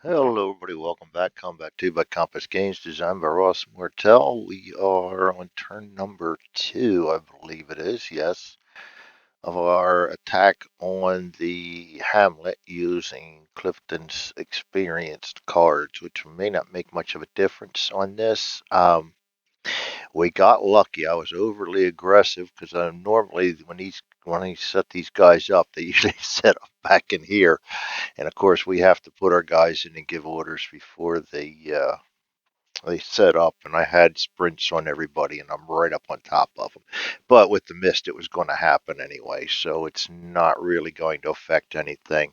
Hello, everybody. Welcome back. Combat 2 by Compass Games, designed by Ross Martell. We are on turn number 2, I believe it is, yes, of our attack on the Hamlet using Clifton's experienced cards, which may not make much of a difference on this. We got lucky. I was overly aggressive because normally when he set these guys up, they usually set up back in here. And of course, we have to put our guys in and give orders before they set up. And I had sprints on everybody, and I'm right up on top of them. But with the mist, it was going to happen anyway, so it's not really going to affect anything.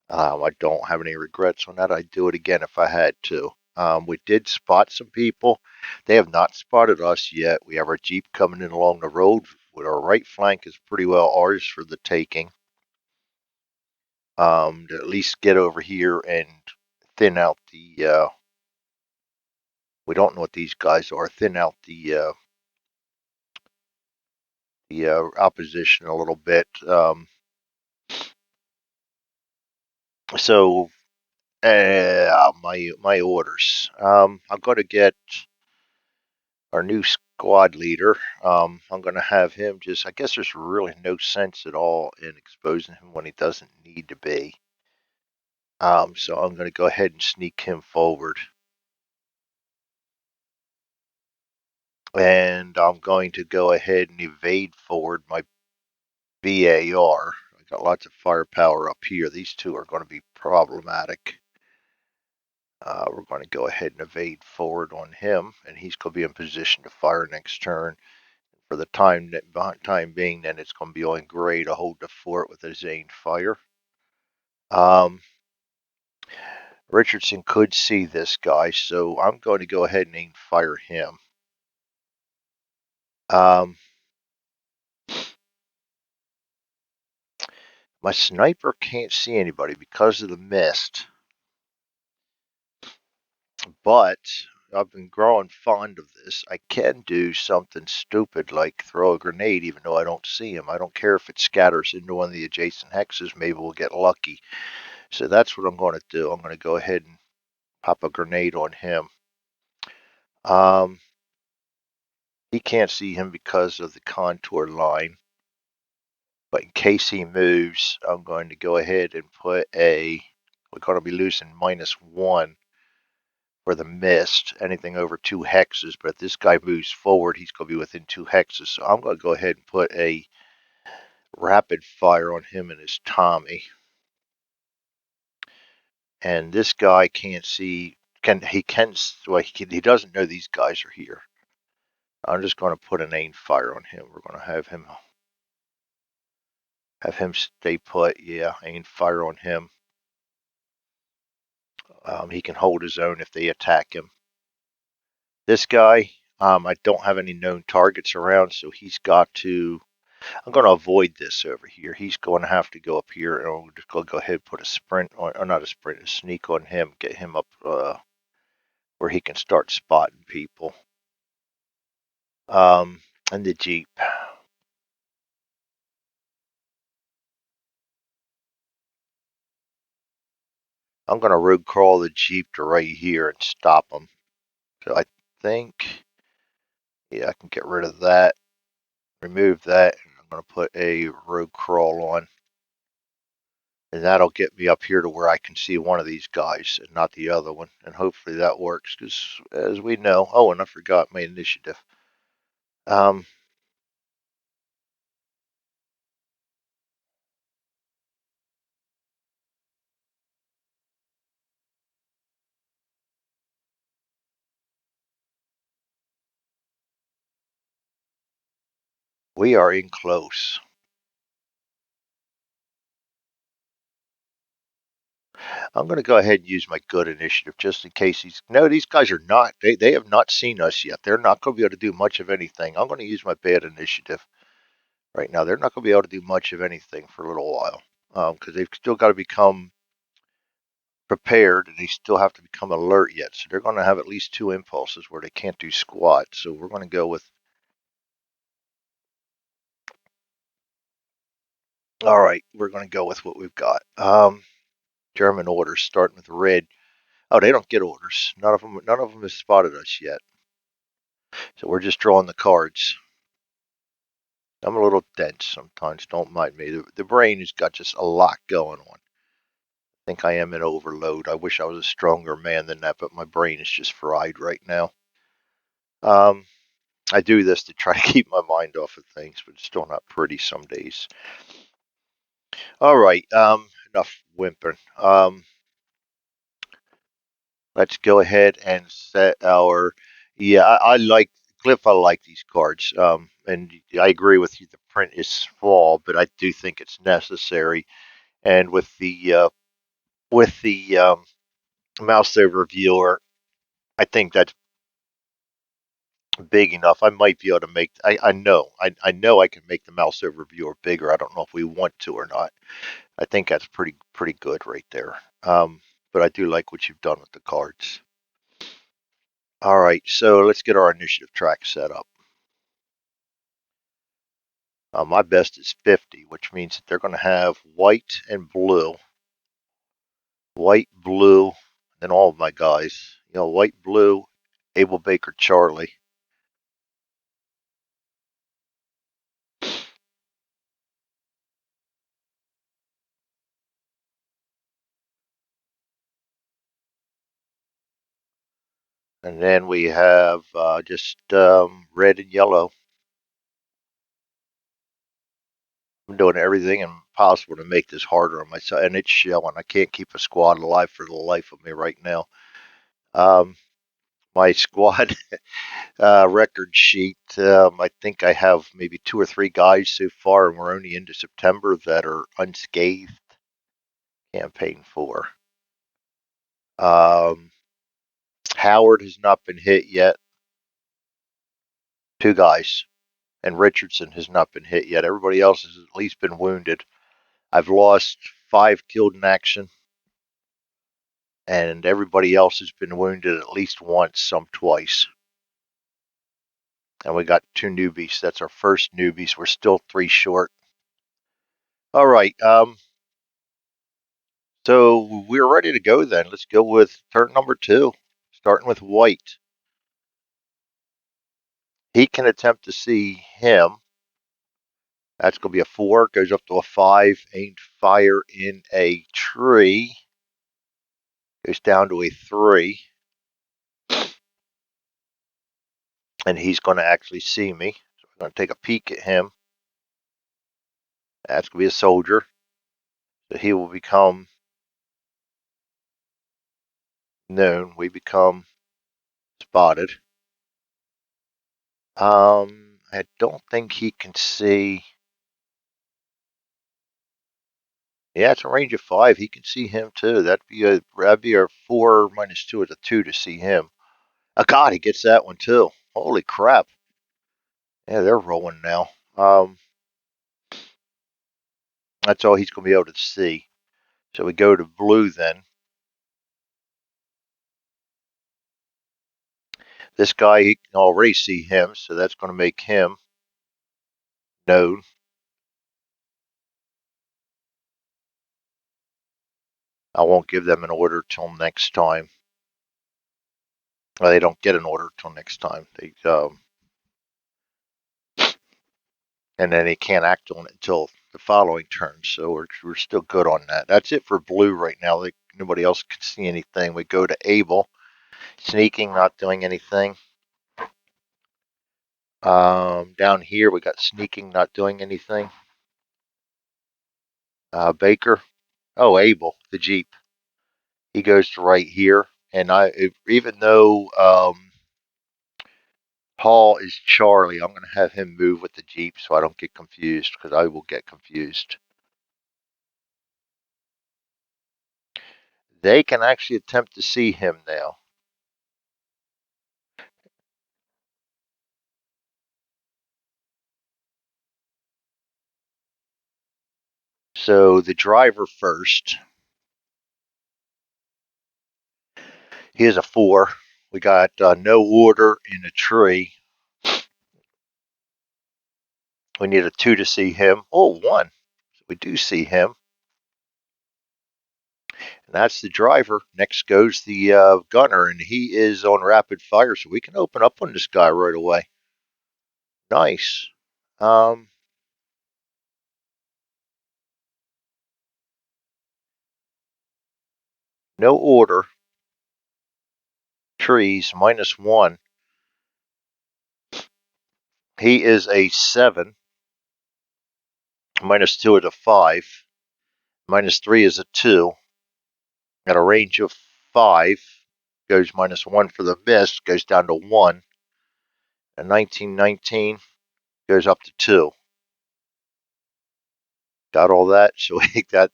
I don't have any regrets on that. I'd do it again if I had to. We did spot some people. They have not spotted us yet. We have our Jeep coming in along the road. With our right flank is pretty well ours for the taking. To at least get over here and thin out the. We don't know what these guys are. Thin out the opposition a little bit. So my orders. I'm going to get our new squad leader. I'm going to have him just. I guess there's really no sense at all in exposing him when he doesn't need to be. So I'm going to go ahead and sneak him forward. And I'm going to go ahead and evade forward my BAR. I got lots of firepower up here. These two are going to be problematic. We're going to go ahead and evade forward on him, and he's going to be in position to fire next turn. For the time being, then it's going to be on Gray to hold the fort with a Zane fire. Um, Richardson could see this guy, so I'm going to go ahead and aim fire him. Um, my sniper can't see anybody because of the mist, but I've been growing fond of this. I can do something stupid like throw a grenade even though I don't see him. I don't care if it scatters into one of the adjacent hexes. Maybe we'll get lucky. So that's what I'm going to do. I'm going to go ahead and pop a grenade on him. Um, he can't see him because of the contour line. But in case he moves, I'm going to go ahead and put a. We're going to be losing -1 for the mist, anything over 2 hexes. But if this guy moves forward, he's going to be within 2 hexes. So I'm going to go ahead and put a rapid fire on him and his Tommy. And this guy can't see. He doesn't know these guys are here. I'm just going to put an aim fire on him. We're going to have him stay put. Yeah, aim fire on him. He can hold his own if they attack him. This guy, I don't have any known targets around, so he's got to. I'm going to avoid this over here. He's going to have to go up here, and we're just going to go ahead and put a sprint on, or not a sprint, a sneak on him, get him up where he can start spotting people. And the Jeep. I'm going to road crawl the Jeep to right here and stop him. So I think, yeah, I can get rid of that, remove that, and I'm going to put a road crawl on. And that'll get me up here to where I can see one of these guys and not the other one. And hopefully that works because, as we know, oh, and I forgot my initiative. Um, we are in close. I'm going to go ahead and use my good initiative just in case he's. No, these guys are not. They have not seen us yet. They're not going to be able to do much of anything. I'm going to use my bad initiative right now. They're not going to be able to do much of anything for a little while because they've still got to become prepared and they still have to become alert yet. So they're going to have at least 2 impulses where they can't do squat. So we're going to go with. All right, we're going to go with what we've got. German orders starting with red. Oh, they don't get orders. None of them has spotted us yet. So we're just drawing the cards. I'm a little dense sometimes. Don't mind me. The brain has got just a lot going on. I think I am in overload. I wish I was a stronger man than that, but my brain is just fried right now. Um, I do this to try to keep my mind off of things, but it's still not pretty some days. All right. Enough whimpering. Let's go ahead and set our. Yeah, I like Cliff. I like these cards. And I agree with you. The print is small, but I do think it's necessary. And with the mouse over viewer, I think that's big enough. I might be able to make. I know I can make the mouse over viewer bigger. I don't know if we want to or not. I think that's pretty good right there. But I do like what you've done with the cards. All right, so let's get our initiative track set up. My best is 50, which means that they're going to have white and blue. White, blue, and all of my guys. White, blue, Abel Baker, Charlie. And then we have just red and yellow. I'm doing everything possible to make this harder on myself, and it's showing. I can't keep a squad alive for the life of me right now. Um, my squad record sheet, I think I have maybe 2 or 3 guys so far, and we're only into September that are unscathed. Campaign 4. Um, Howard has not been hit yet. 2 guys. And Richardson has not been hit yet. Everybody else has at least been wounded. I've lost 5 killed in action, and everybody else has been wounded at least once, some twice. And we got 2 newbies. That's our first newbies. We're still 3 short. All right. So we're ready to go then. Let's go with turn number 2, starting with white. He can attempt to see him. That's going to be a 4. Goes up to a 5. Aimed fire in a tree. Goes down to a 3. And he's going to actually see me. So I'm going to take a peek at him. That's going to be a soldier. So he will become known. We become spotted. I don't think he can see. Yeah, it's a range of 5. He can see him too. That'd be our 4 minus 2 is a 2 to see him. Oh God, he gets that one too. Holy crap! Yeah, they're rolling now. That's all he's going to be able to see. So we go to blue then. This guy, he can already see him, so that's going to make him known. I won't give them an order till next time. Well, they don't get an order till next time. And then they can't act on it until the following turn. So we're still good on that. That's it for blue right now. Nobody else can see anything. We go to Abel. Sneaking, not doing anything. Down here we got sneaking, not doing anything. Baker. Oh, Abel, the Jeep. He goes to right here. And even though Paul is Charlie, I'm going to have him move with the Jeep so I don't get confused, because I will get confused. They can actually attempt to see him now. So the driver first. He is a 4. We got no order in the tree. We need a 2 to see him. Oh, 1. So we do see him. And that's the driver. Next goes the gunner, and he is on rapid fire, so we can open up on this guy right away. Nice. Um, no order. Trees, -1. He is a 7. -2 is a 5. -3 is a 2. At a range of 5. Goes -1 for the miss. Goes down to 1. A 1919 goes up to 2. Got all that? So we got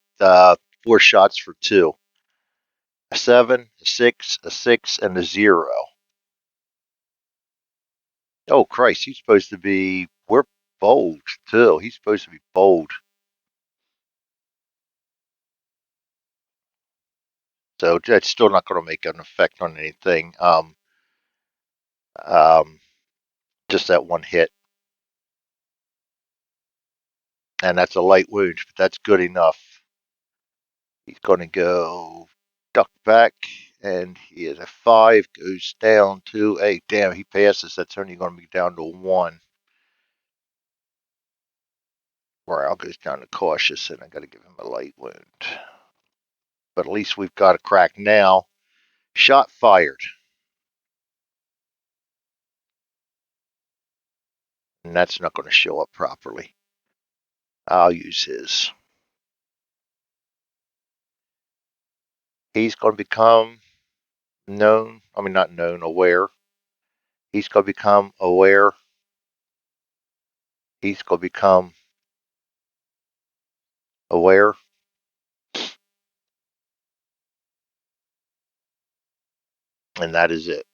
4 shots for 2. A 7, a 6, a 6, and a 0. Oh, Christ, he's supposed to be. We're bold, too. He's supposed to be bold. So that's still not going to make an effect on anything. Um, just that one hit. And that's a light wound, but that's good enough. He's going to go duck back, and he is a 5, goes down to a. Damn, he passes. That's only going to be down to 1. Morale goes down to cautious, and I got to give him a light wound. But at least we've got a crack now. Shot fired. And that's not going to show up properly. I'll use his. He's going to become known. I mean, not known, aware. He's going to become aware. He's going to become aware. And that is it.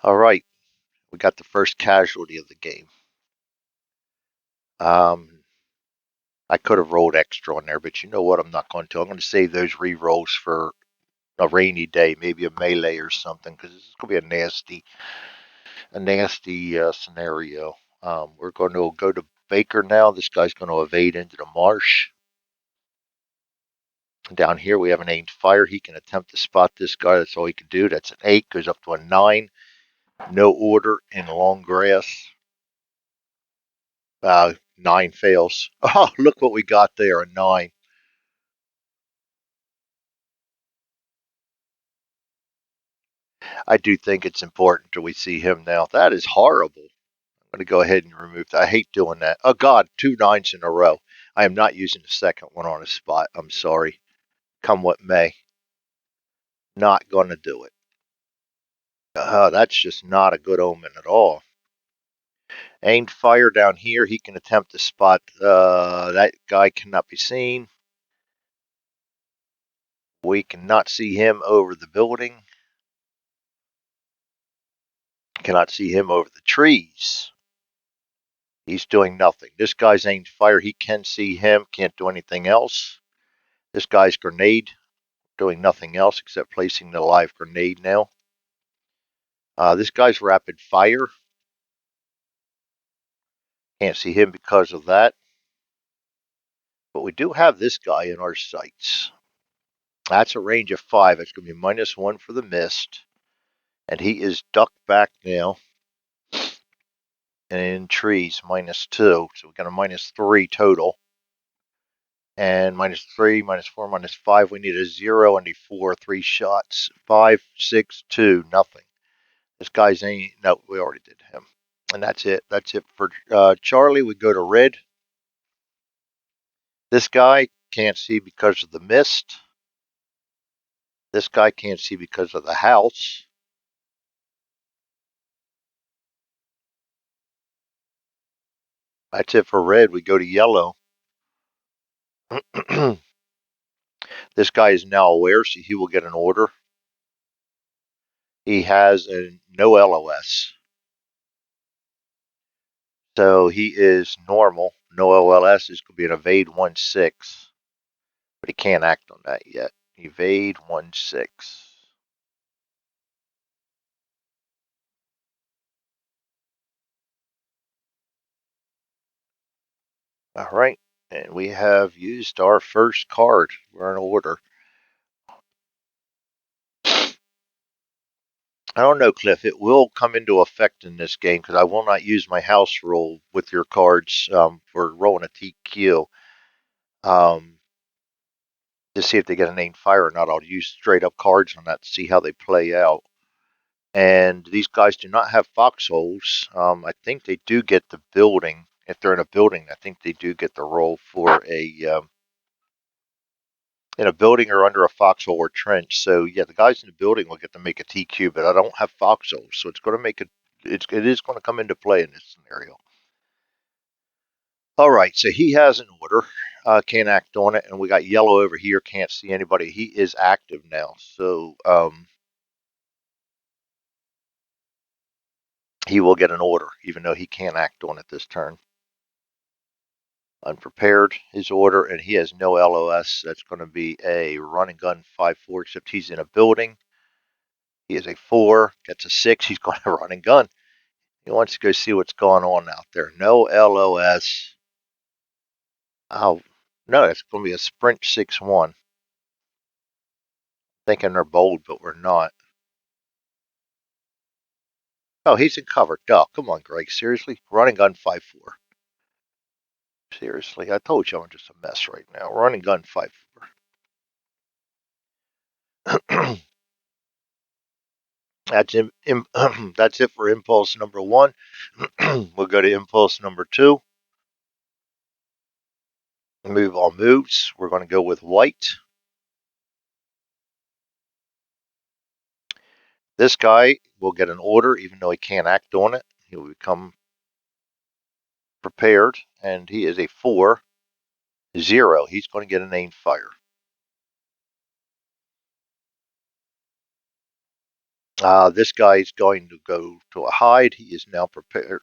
All right. We got the first casualty of the game. I could have rolled extra on there, but you know what? I'm not going to. I'm going to save those re-rolls for a rainy day, maybe a melee or something, because this is going to be a nasty scenario. We're going to go to Baker now. This guy's going to evade into the marsh. Down here we have an aimed fire. He can attempt to spot this guy. That's all he can do. That's an 8. Goes up to a 9. No order in long grass. 9 fails. Oh, look what we got there. A 9. I do think it's important that we see him now. That is horrible. I'm going to go ahead and remove that. I hate doing that. Oh, God, 2 9s in a row. I am not using the second one on a spot. I'm sorry. Come what may. Not going to do it. That's just not a good omen at all. Aimed fire down here. He can attempt to spot. That guy cannot be seen. We cannot see him over the building. Cannot see him over the trees. He's doing nothing. This guy's aimed fire. He can see him. Can't do anything else. This guy's grenade. Doing nothing else except placing the live grenade now. This guy's rapid fire. Can't see him because of that. But we do have this guy in our sights. That's a range of 5. It's going to be -1 for the mist. And he is ducked back now. And in trees, -2. So we got a -3 total. And -3, -4, -5. We need a 0 and a 4. 3 shots. 5, 6, 2, nothing. This guy's ain't. No, we already did him. And that's it. That's it for Charlie. We go to red. This guy can't see because of the mist. This guy can't see because of the house. That's it for red. We go to yellow. This guy is now aware, so he will get an order. He has a no LOS. So he is normal. No LOS is going to be an evade 1-6. But he can't act on that yet. Evade 1-6. All right. And we have used our first card. We're in order. I don't know, Cliff. It will come into effect in this game because I will not use my house rule with your cards for rolling a TQ to see if they get a named fire or not. I'll use straight up cards on that to see how they play out. And these guys do not have foxholes. I think they do get the building. If they're in a building, I think they do get the roll for in a building or under a foxhole or trench. So yeah, the guys in the building will get to make a TQ, but I don't have foxholes, so it's going to make it. It is going to come into play in this scenario. All right, so he has an order, can't act on it, and we got yellow over here, can't see anybody. He is active now, so he will get an order, even though he can't act on it this turn. Unprepared, his order, and he has no LOS. That's going to be a run and gun 5-4, except he's in a building. He is a 4, gets a 6. He's going to run and gun. He wants to go see what's going on out there. No LOS. Oh, no, it's going to be a sprint 6-1. Thinking they're bold, but we're not. Oh, he's in cover. Duh. Come on, Greg. Seriously? Running gun 5-4. Seriously, I told you I'm just a mess right now. Running gun 5-4. That's it for impulse number 1. We'll go to impulse number 2. Move all moves. We're going to go with white. This guy will get an order, even though he can't act on it. He will become prepared, and he is a 4-0. He's going to get a named fire. This guy is going to go to a hide. He is now prepared.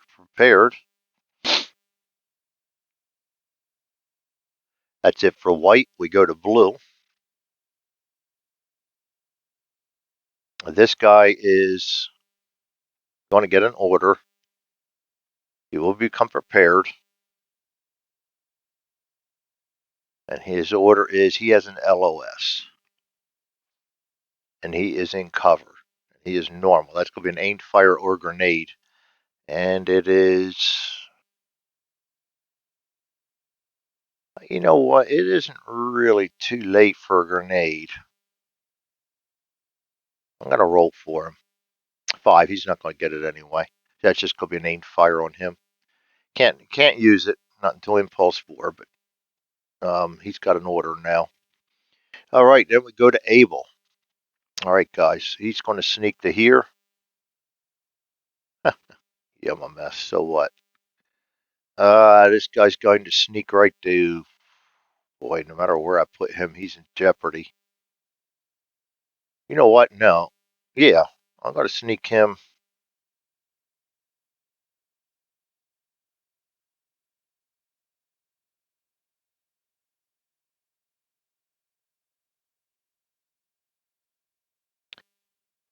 That's it for white. We go to blue. This guy is going to get an order. He will become prepared. And his order is he has an LOS. And he is in cover. He is normal. That's going to be an aimed fire or grenade. And it is. You know what? It isn't really too late for a grenade. I'm going to roll for him. 5. He's not going to get it anyway. That's just going to be an aimed fire on him. Can't use it. Not until impulse 4, but he's got an order now. All right, then we go to Abel. All right, guys. He's going to sneak to here. Yeah, I'm a mess. So what? This guy's going to sneak right to. Boy, no matter where I put him, he's in jeopardy. You know what? No. Yeah, I'm going to sneak him.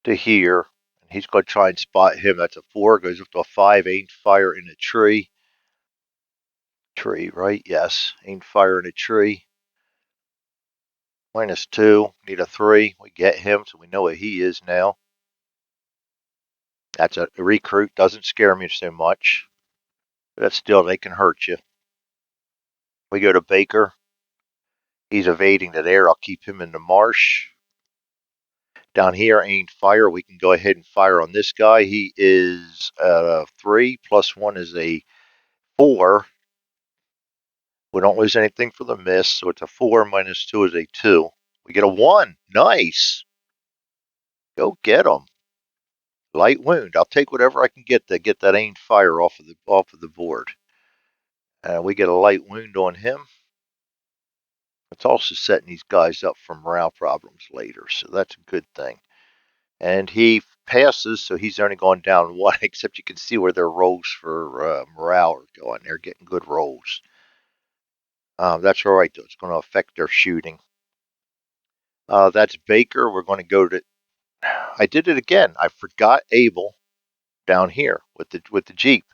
To here. And he's going to try and spot him. That's a 4. Goes up to a 5. Aimed fire in a tree. Tree, right? Yes. Aimed fire in a tree. -2. Need a 3. We get him, so we know what he is now. That's a recruit. Doesn't scare me so much. But still, they can hurt you. We go to Baker. He's evading the air. I'll keep him in the marsh. Down here, aimed fire. We can go ahead and fire on this guy. He is 3. +1 is a 4. We don't lose anything for the miss, so it's a 4. -2 is a 2. We get a 1. Nice. Go get him. Light wound. I'll take whatever I can get to get that aimed fire off of the board. We get a light wound on him. It's also setting these guys up for morale problems later, so that's a good thing. And he passes, so he's only going down 1, except you can see where their rolls for morale are going. They're getting good rolls. That's all right, though. It's going to affect their shooting. That's Baker. We're going to go to. I did it again. I forgot Abel down here with the Jeep.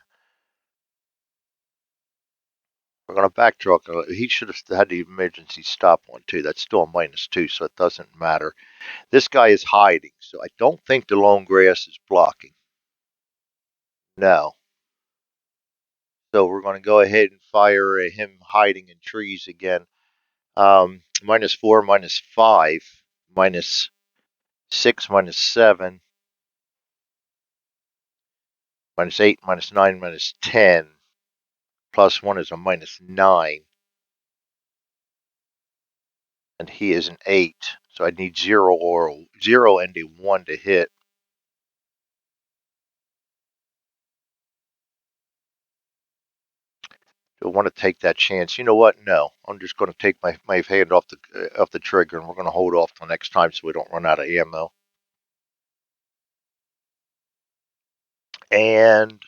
We're going to backtrack. He should have had the emergency stop one too. That's still a -2, so it doesn't matter. This guy is hiding, so I don't think the long grass is blocking. No. So we're going to go ahead and fire him hiding in trees again. -4, -5, -6, -7, -8, -9, -10. +1 is a -9. And he is an 8. So I need 0 or 0 and a 1 to hit. Do I want to take that chance? You know what? No. I'm just going to take my hand off the trigger, and we're going to hold off till next time so we don't run out of ammo. And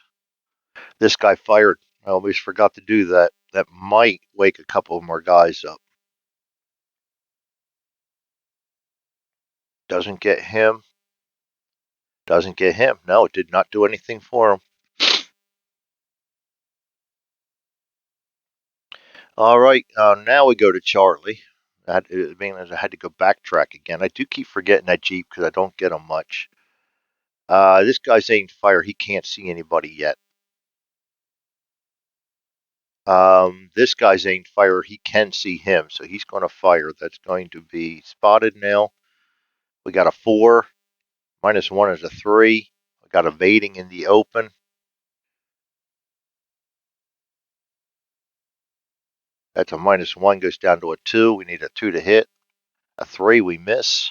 this guy fired. I almost forgot to do that. That might wake a couple more guys up. Doesn't get him. Doesn't get him. No, it did not do anything for him. All right, now we go to Charlie. I had to go backtrack again. I do keep forgetting that Jeep because I don't get him much. This guy's aimed fire. He can't see anybody yet. This guy's aimed fire. He can see him, so he's going to fire. That's going to be spotted now. We got a 4. -1 is a 3. We got evading in the open. That's a -1 goes down to a 2. We need a 2 to hit. A 3 we miss.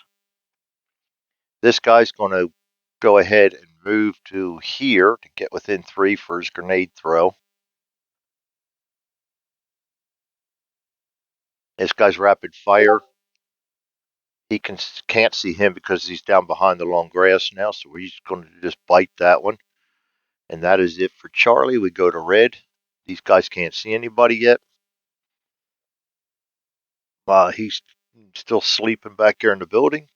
This guy's going to go ahead and move to here to get within 3 for his grenade throw. This guy's rapid fire. He can't see him because he's down behind the long grass now, so we're just going to just bite that one. And that is it for Charlie. We go to red. These guys can't see anybody yet. He's still sleeping back here in the building.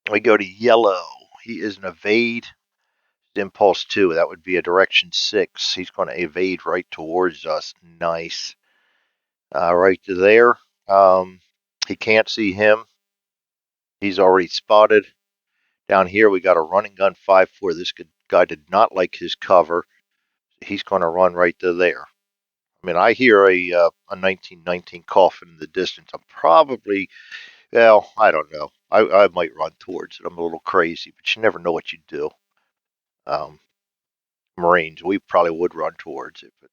We go to yellow. He is an evade. Impulse 2. That would be a direction 6. He's going to evade right towards us. Nice. Right to there. He can't see him. He's already spotted. Down here, we got a running gun 5-4. This guy did not like his cover. He's going to run right to there. I mean, I hear a 1919 coughing in the distance. I'm probably, well, I don't know. I might run towards it. I'm a little crazy, but you never know what you do. Um, Marines, we probably would run towards it, but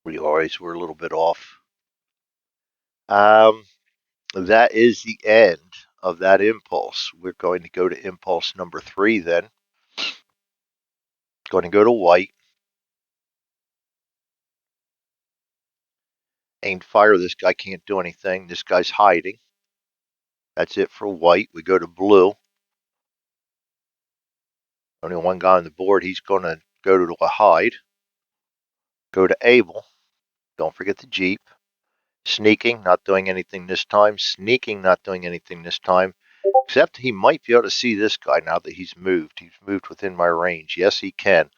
we always were a little bit off. That is the end of that impulse. We're going to go to impulse number 3 then. Going to go to white. Aim fire. This guy can't do anything. This guy's hiding. That's it for white. We go to blue. Only one guy on the board. He's going to go to a hide. Go to Able. Don't forget the Jeep. Sneaking, not doing anything this time. Sneaking, not doing anything this time. Except he might be able to see this guy now that he's moved. He's moved within my range. Yes, he can.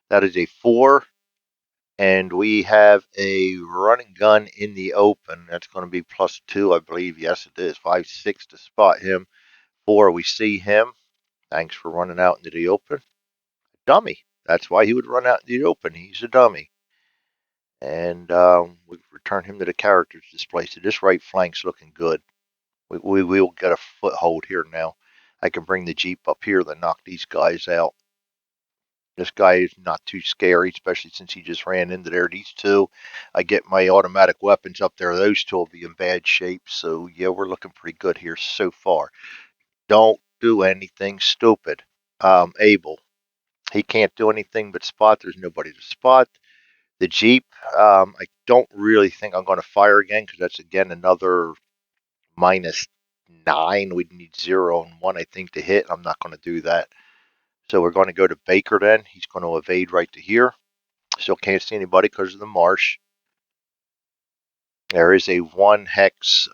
That is a 4. And we have a running gun in the open. That's going to be +2, I believe. Yes, it is. 5-6 to spot him. 4, we see him. Thanks for running out into the open. Dummy. That's why he would run out in the open. He's a dummy. And we return him to the characters display. So this right flank's looking good. We will get a foothold here now. I can bring the Jeep up here to knock these guys out. This guy is not too scary, especially since he just ran into there. These two, I get my automatic weapons up there. Those two will be in bad shape. So, yeah, we're looking pretty good here so far. Don't do anything stupid. Able. He can't do anything but spot. There's nobody to spot. The Jeep, I don't really think I'm going to fire again because that's, again, another -9. We'd need 0 and 1, I think, to hit. I'm not going to do that. So we're going to go to Baker then. He's going to evade right to here. Still can't see anybody because of the marsh. There is a 1 hex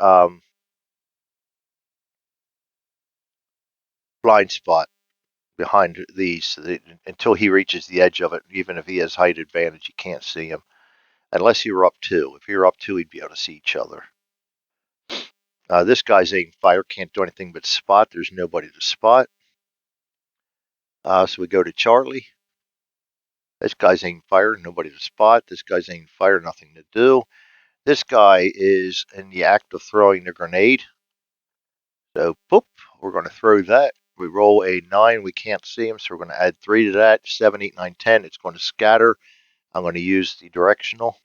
blind spot. behind these so that until he reaches the edge of it. Even if he has height advantage, you can't see him unless you were up two. If you're up two, we'd be able to see each other. This guy's aiming fire, can't do anything but spot. There's nobody to spot. So we go to Charlie. This guy's aiming fire, nobody to spot. This guy's aiming fire, nothing to do. This guy is in the act of throwing the grenade. So, boop, we're going to throw that. We roll a 9, we can't see him, so we're going to add 3 to that. 7, 8, 9, 10. It's going to scatter. I'm going to use the directional.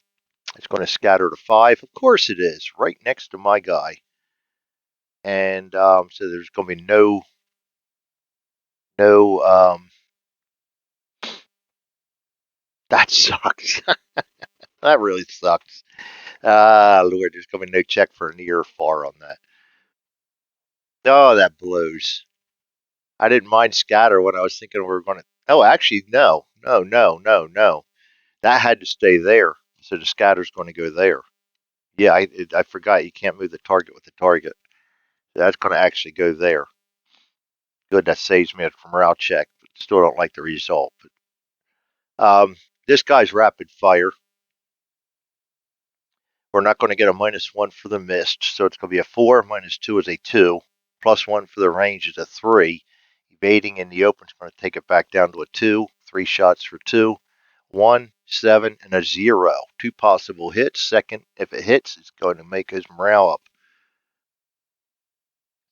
It's going to scatter to 5. Of course it is, right next to my guy. And so there's going to be no, that sucks. That really sucks. Lord, there's going to be no check for near or far on that. Oh, that blows. I didn't mind scatter when I was thinking we were going to. Oh, actually, no, no, no, no, no. That had to stay there. So the scatter's going to go there. Yeah, I forgot you can't move the target with the target. That's going to actually go there. Good, that saves me from route check. But still don't like the result. But, this guy's rapid fire. We're not going to get a -1 for the missed, so it's going to be a 4. -2 is a 2. +1 for the range is a 3. Evading in the open is going to take it back down to a 2. 3 shots for 2. 1, 7, and a 0. 2 possible hits. Second, if it hits, it's going to make his morale up.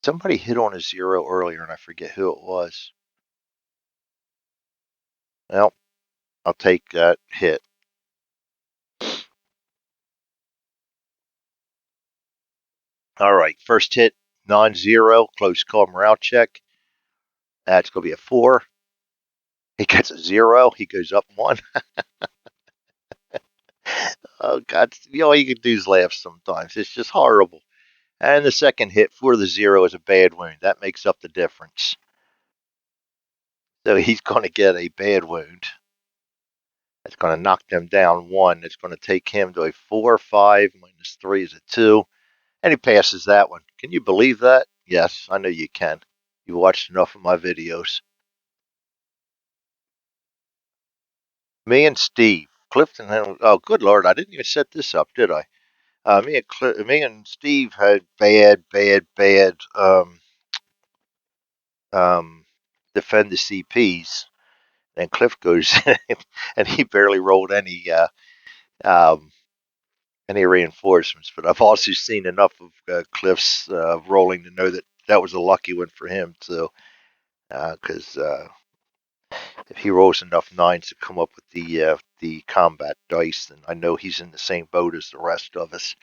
Somebody hit on a 0 earlier, and I forget who it was. Well, I'll take that hit. All right, first hit, non-zero, close call morale check. That's going to be a 4. He gets a 0. He goes up 1. Oh, God. All you can do is laugh sometimes. It's just horrible. And the second hit for the 0 is a bad wound. That makes up the difference. So he's going to get a bad wound. That's going to knock them down 1. It's going to take him to a 4, 5, -3 is a 2. And he passes that one. Can you believe that? Yes, I know you can. You watched enough of my videos. Me and Steve. Clifton, oh, good Lord, I didn't even set this up, did I? Me and Steve had bad um, defend the CPs, and Cliff goes and he barely rolled um, any reinforcements. But I've also seen enough of Cliff's rolling to know that that was a lucky one for him too, because if he rolls enough 9s to come up with the combat dice, then I know he's in the same boat as the rest of us.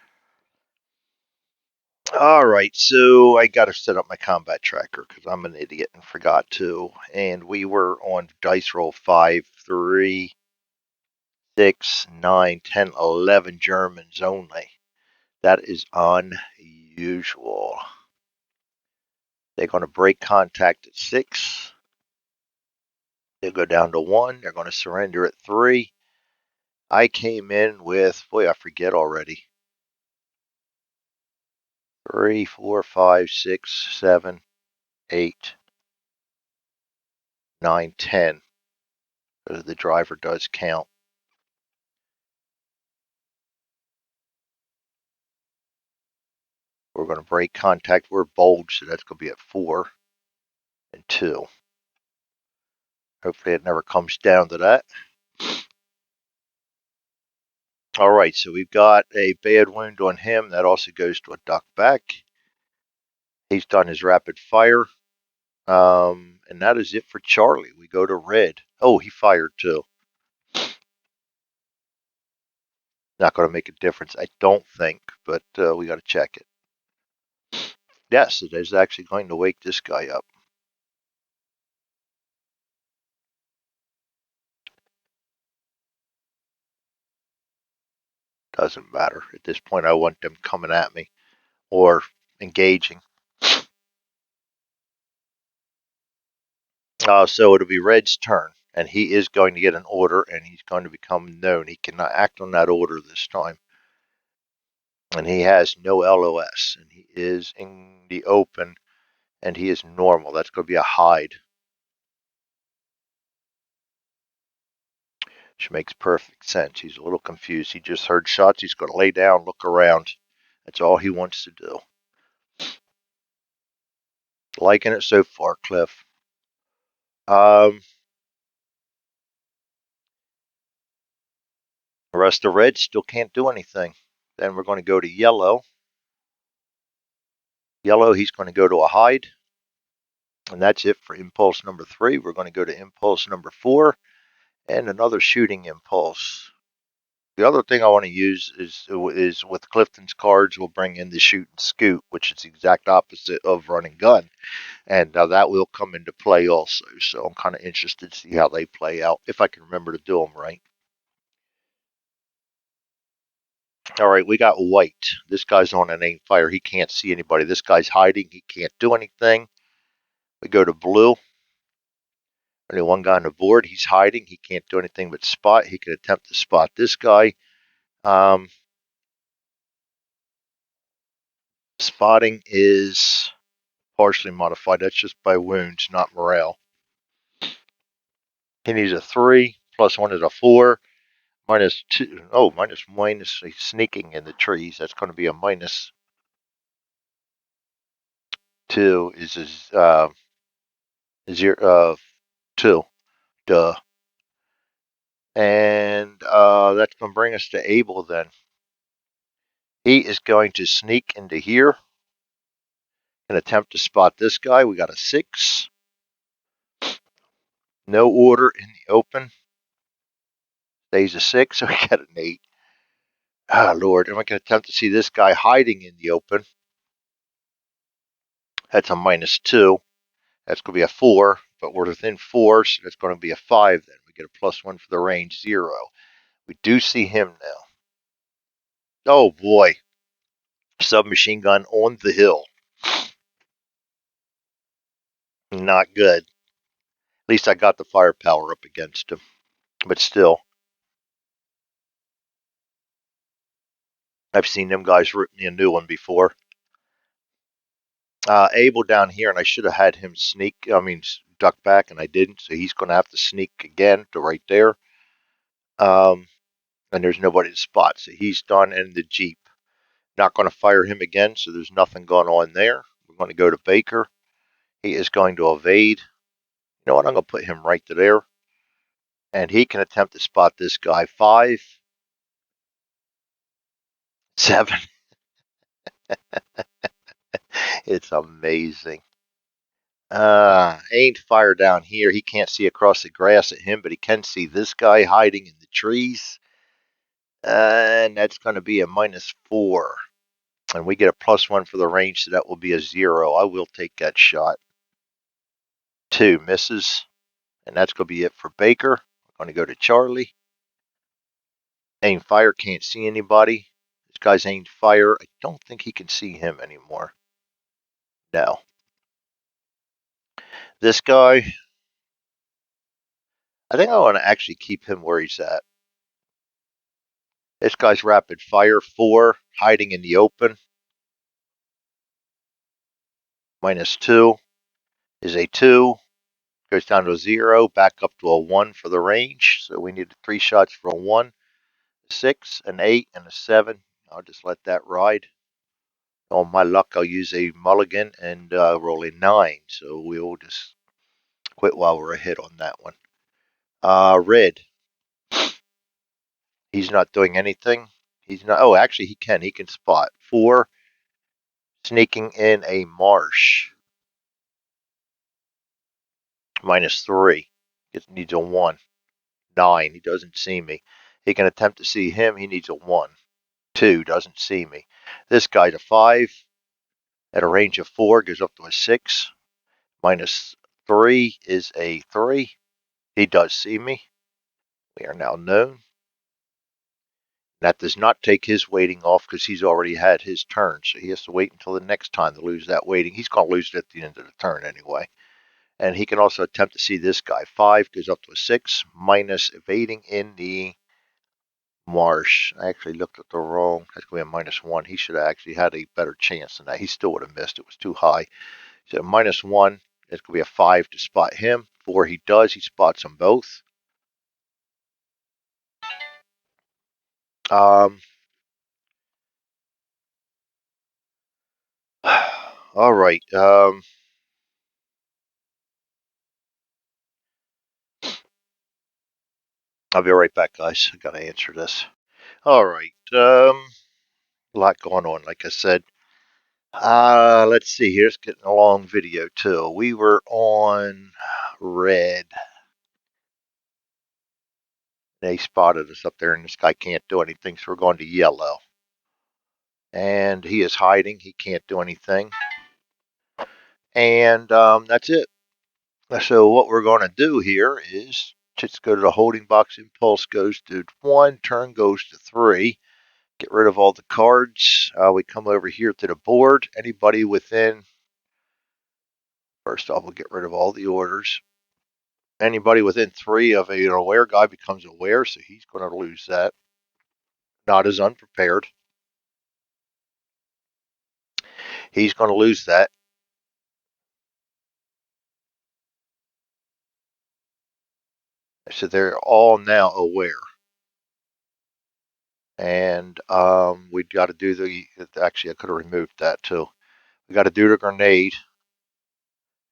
All right, so I got to set up my combat tracker because I'm an idiot and forgot to. And we were on dice roll 5, 3, 6, 9, 10, 11 Germans only. That is unusual. They're going to break contact at 6. They'll go down to 1. They're going to surrender at 3. I came in with, boy, I forget already. 3, 4, 5, 6, 7, 8, 9, 10. The driver does count. We're going to break contact. We're bold, so that's going to be at 4 and 2. Hopefully it never comes down to that. All right, so we've got a bad wound on him. That also goes to a duck back. He's done his rapid fire. And that is it for Charlie. We go to red. Oh, he fired too. Not going to make a difference, I don't think, but we got to check it. Yes, it is actually going to wake this guy up. Doesn't matter. At this point, I want them coming at me or engaging. So it'll be Red's turn, and he is going to get an order, and he's going to become known. He cannot act on that order this time. And he has no LOS, and he is in the open, and he is normal. That's going to be a hide. which makes perfect sense. He's a little confused. He just heard shots. He's going to lay down, look around. That's all he wants to do. Liking it so far, Cliff. The rest of red still can't do anything. Then we're going to go to yellow. Yellow, he's going to go to a hide. And that's it for impulse number 3. We're going to go to impulse number 4 and another shooting impulse. The other thing I want to use is with Clifton's cards, we'll bring in the shoot and scoot, which is the exact opposite of run and gun. And that will come into play also. So I'm kind of interested to see how they play out, if I can remember to do them right. All right, we got white. This guy's on an aim fire. He can't see anybody. This guy's hiding. He can't do anything. We go to blue. Only one guy on the board. He's hiding. He can't do anything but spot. He can attempt to spot this guy. Spotting is partially modified. That's just by wounds, not morale. He needs a 3. Plus 1 is a 4. Minus 2. Oh, minus. He's sneaking in the trees. That's going to be a minus 2. Is his 2. Duh. And that's going to bring us to Abel then. He is going to sneak into here and attempt to spot this guy. We got a 6. No order in the open. Stays a 6, so we got an 8. Ah, Lord. Am I going to attempt to see this guy hiding in the open? That's a minus 2. That's going to be a 4, but we're within 4, so that's going to be a 5 then. We get a plus 1 for the range, 0. We do see him now. Oh, boy. Submachine gun on the hill. Not good. At least I got the firepower up against him. But still, I've seen them guys rip me a new one before. Abel down here, and I should have had him duck back, and I didn't. So he's going to have to sneak again to right there. And there's nobody to spot. So he's done in the Jeep. Not going to fire him again, so there's nothing going on there. We're going to go to Baker. He is going to evade. You know what? I'm going to put him right to there. And he can attempt to spot this guy. 5, 7. It's amazing. Aimed fire down here. He can't see across the grass at him, but he can see this guy hiding in the trees. And that's going to be a minus 4. And we get a plus 1 for the range, so that will be a 0. I will take that shot. 2 misses. And that's going to be it for Baker. I'm going to go to Charlie. Aim fire, can't see anybody. This guy's aimed fire. I don't think he can see him anymore. No. This guy, I think I want to actually keep him where he's at. This guy's rapid fire, 4, hiding in the open. Minus 2 is a 2. Goes down to a 0, back up to a 1 for the range. So we need 3 shots for a 1, 6, an 8, and a 7. I'll just let that ride. On my luck, I'll use a mulligan and roll a 9. So we'll just quit while we're ahead on that one. Red. He's not doing anything. He's not. Oh, actually, he can. He can spot. 4, sneaking in a marsh. Minus 3. It needs a 1. 9. He doesn't see me. He can attempt to see him. He needs a 1. 2. Doesn't see me. This guy's a 5. At a range of 4, goes up to a 6. Minus 3 is a 3. He does see me. We are now known. That does not take his waiting off because he's already had his turn. So he has to wait until the next time to lose that waiting. He's going to lose it at the end of the turn anyway. And he can also attempt to see this guy. 5 goes up to a 6. Minus evading in the marsh. I actually looked at the wrong. That's going to be a minus 1. He should have actually had a better chance than that. He still would have missed. It was too high. So minus 1. It's going to be a 5 to spot him. 4 he does. He spots them both. Um, all right. I'll be right back, guys. I gotta answer this. All right. A lot going on, like I said. Let's see. Here's getting a long video too. We were on red. They spotted us up there, and this guy can't do anything, so we're going to yellow. And he is hiding. He can't do anything. And that's it. So what we're going to do here is just go to the holding box. Impulse goes to 1. Turn goes to 3. Get rid of all the cards. We come over here to the board. Anybody within, first off, we'll get rid of all the orders. Anybody within 3 of an aware guy becomes aware, so he's going to lose that. Not as unprepared. He's going to lose that. So they're all now aware. And we got to do the, actually, I could have removed that too. We got to do the grenade.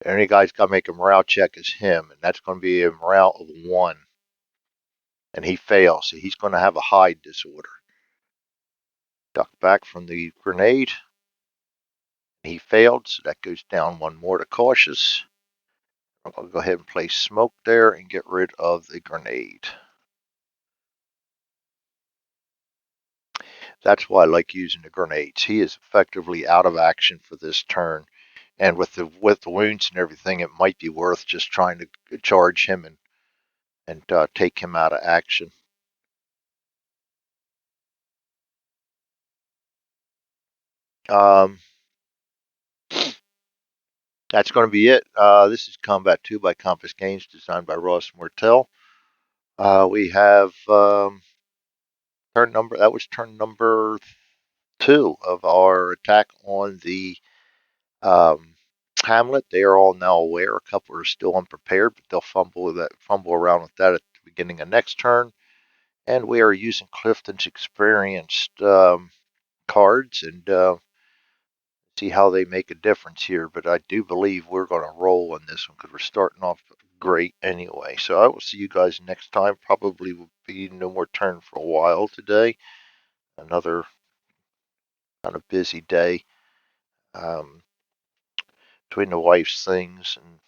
Any guy's got to make a morale check is him, and that's going to be a morale of 1. And he fails, so he's going to have a hide disorder. Duck back from the grenade. He failed, so that goes down 1 more to cautious. I'm going to go ahead and place smoke there and get rid of the grenade. That's why I like using the grenades. He is effectively out of action for this turn. And with the wounds and everything, it might be worth just trying to charge him and take him out of action. Um, that's going to be it. This is Combat 2 by Compass Games, designed by Ross Mortel. We have turn number. That was turn number 2 of our attack on the um, Hamlet. They are all now aware. A couple are still unprepared, but they'll fumble around with that at the beginning of next turn. And we are using Clifton's experienced cards and see how they make a difference here. But I do believe we're going to roll on this one because we're starting off great anyway. So I will see you guys next time. Probably will be no more turn for a while today. Another kind of busy day between the wife's things and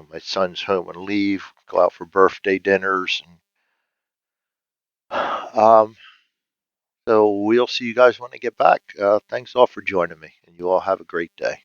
my son's home and leave, go out for birthday dinners, and so we'll see you guys when I get back. Thanks all for joining me, and you all have a great day.